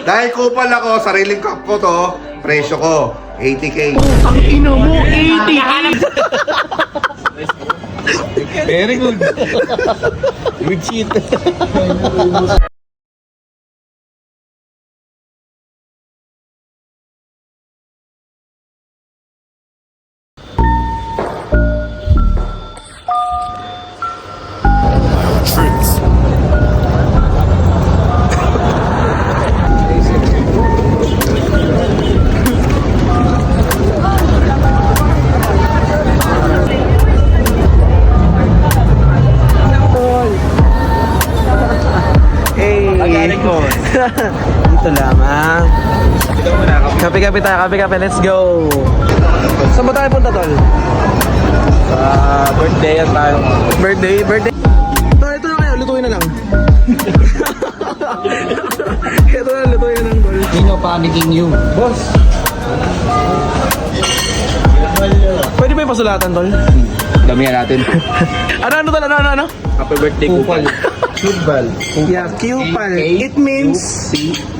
Dahil kupal ako, sariling cup ko to, presyo ko, 80K. Ang ina mo, 80K! Very good. You cheat. Dito lamang. Kape-kape tayo, kape-kape. Let's go. Saan ba tayo punta, tol? Birthday yan tayo. Birthday. Tol, ito na kayo. Lutuin na lang. Ito na, lutuin na lang, tol. Sino panicking you? Boss. Pwede ba yung pasulatan, tol? Damihan natin. Ano, tol? Ano? Happy birthday, Kupal. Kupal. Yeah, Kupal. It means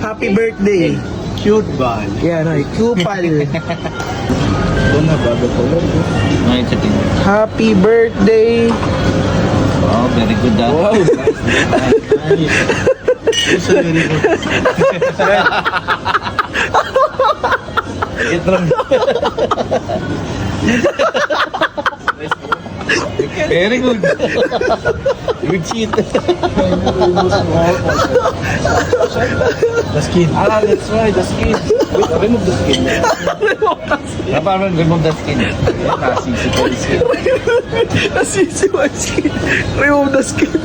happy birthday. Cute ball. Yeah, no, Kupal. Doon na, bago ko. Ngayon sa tingin. Happy birthday. Wow, very good that. Wow, nice. So very good. Ito lang. Very good. You cheat. The skin. Ah, that's right, the skin. Wait, remove the skin. Remove the skin. Nasisi ko yung skin. Nasisi mo yung skin. Remove the skin.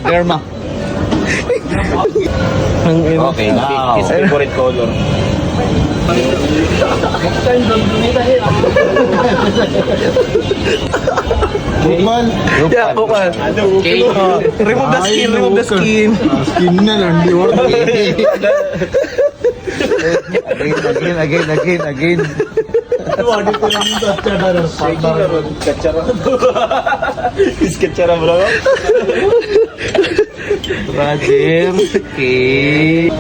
Derma. Okay, now. His favorite color. Kupal. Yeah, bukal. Remove the skin, remove the skin. Skin na lang, di wala. Again. Kachara bro. Roger. Okay.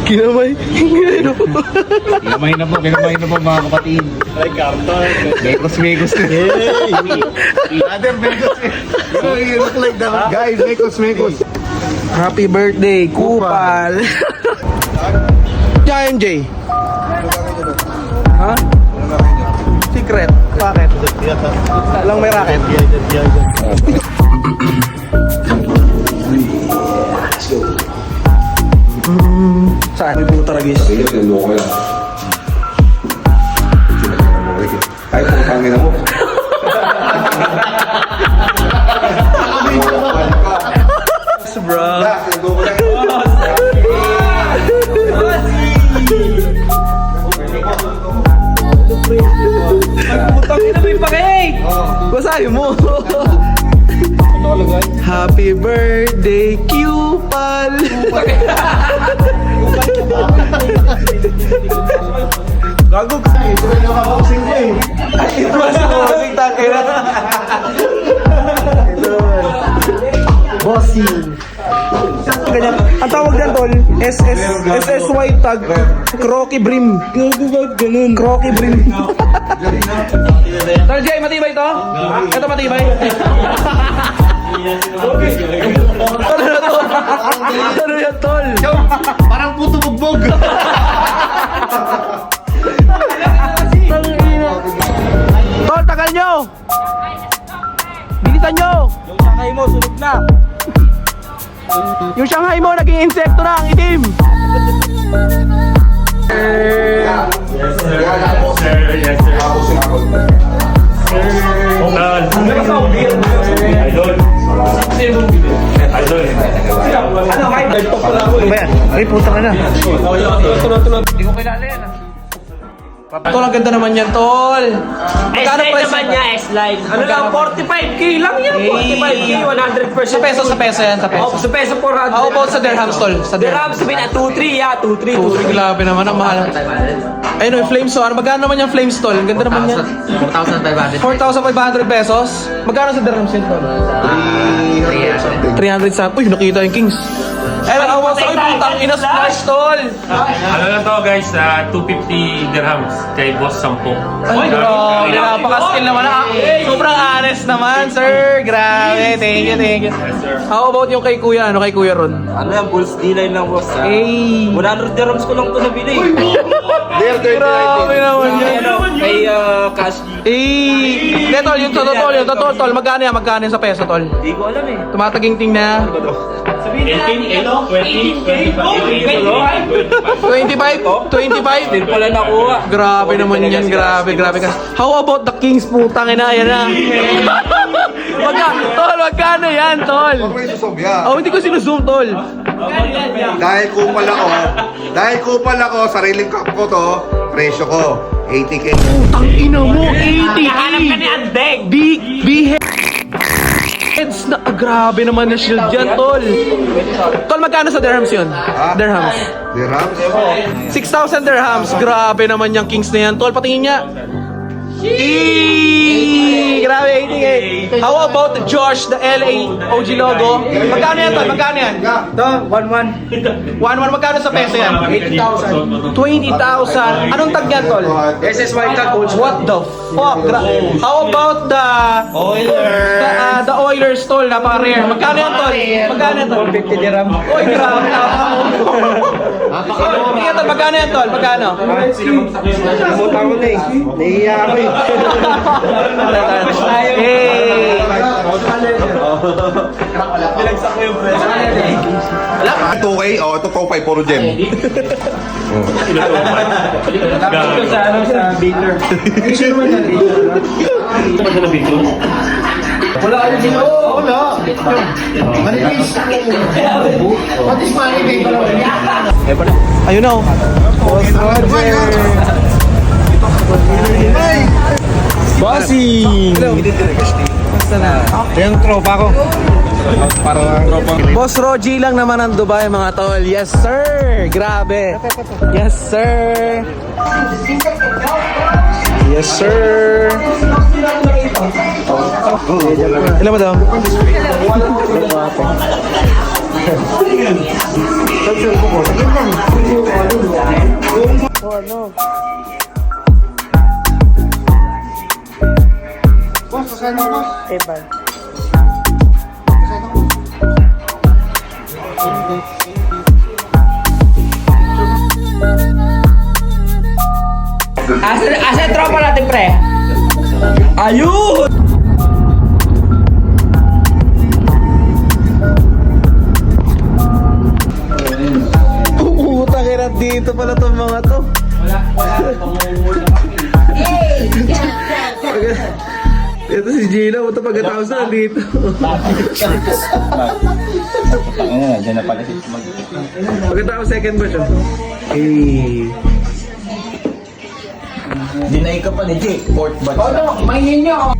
Kinamay. Kinamay na po mga kapatid. Ay, karton. Mekos. Other mekos. You look like that. Guys, mekos. Happy birthday, Kupal. Yeah, MJ. Ha? Secret. Bakit? Lang may racket. Saan? May puta ragis. Ay, putangin na mo. Bro. Putang ina mo yung pakik! Basahin mo. Happy birthday, Kupal! Gago ka! Ito na yung housing ko eh. Ito na yung housing takay na. Bossing. Ganyan. Ang tawag dyan, tol, SSY tag, Crocky Brim. Gago ba ganun? Crocky Brim. Tol, Jay, matibay to? Ito matibay. Ano na to? Ano yan, tol? Parang puto bugbog. Tol, tagal nyo! Bilisan nyo! Yung sangay mo, sunog na. Yung Shanghai mo, naging insekto na ang itim! Yes, sir. Ay, putang ina. Hindi ko kilala yan. Tol, ang ganda naman yan, tol. S-Line naman niya, S-Line. Ano lang, 45K lang yan. 45K, 100%. Sa peso yan, sa peso. Oh, sa peso, 400. How about sa dirhams, tol? Sa Dirhams, sabihin na 2-3, yeah, 2-3. Grabe naman, ang mahal. Ayun, yung flames, so, ano, magkano naman yung flames, tol? Ang ganda naman yan. 4,500. 4,500 pesos. Magkano sa dirhams yan, tol? 300 sa... Uy, nakita yung Kings. Eh, nakawas ako yung putang ina splash, tol. Ano na to guys, 250 dirhams kay Boss Sampo. Ay, grabe. Napaka-skill naman. Sobrang honest naman, sir. Grabe. Thank you, thank you. How about yung kay Kuya? Ano kay Kuya Ron? Ano yan, Bulls D-line lang, boss. Hey. 100 dirhams ko lang ito nabili. Grabe naman yan. Kay Cash G. Eh, hindi, tol, yung totoo, tol. Magkano yan? Magkano yan sa peso, tol? Hindi ko alam eh. Tumataginting na. 25? Hindi pala nakuha. Grabe naman yan, grabe ka. How about the Kings, putang ina, yan na. Magkano yan, tol? Huwag mo yung susobya. Oh, hindi ko sinuzoom, tol. Dahil kupal ako, sariling cup ko to, presyo ko, 80k. Putang ina mo, 80K. Hanap ka ni Andeg. Heads na, grabe naman na shield dyan, tol. Tol, magkano sa dirhams yun? Dirhams. Dirhams? 6,000 dirhams. Grabe naman yung Kings na yan, tol. Patingin niya. Grabe, 80K. How about Josh, the LA OG logo? Magkano yan, tol? Magkano yan? Ito, 1-1. 1-1, magkano sa peso yan? 80,000. 20,000. Anong tag yan, tol? SSY tag, coach. What the fuck? How about the Oilers? The Oilers, tol. Napaka-rare. Magkano yan, tol? Magkano yan, tol? 50 dirham. Uy, grabe. Magkano yan, tol? Magkano? Namutan ko na eh. Nahiya ako eh. Hey! 2k? Oh, ito 2.5 puro gem. Sa ano, sa Baker. Wala kayo din. Oo, wala. Manipis. What is money, baby? Ayun na, oh. Bossing! Basta na. Yung tropa ko. Parang tropa. Boss Roji lang naman ang Dubai, mga tol. Yes, sir! Grabe. Yes, sir! Yes, sir! Ilan mo daw? Boss, sasama ko, boss. Asa tropa natin, pre? Ayun! Putang ina, dito pala itong mga to. Ito si Gina, ito pagkatapos na dito. Diyan na pala si Pagkatapos second batch, oh. Hey. Dinay ka pa ni Jake. Fourth batch. Ano, maingin niyo.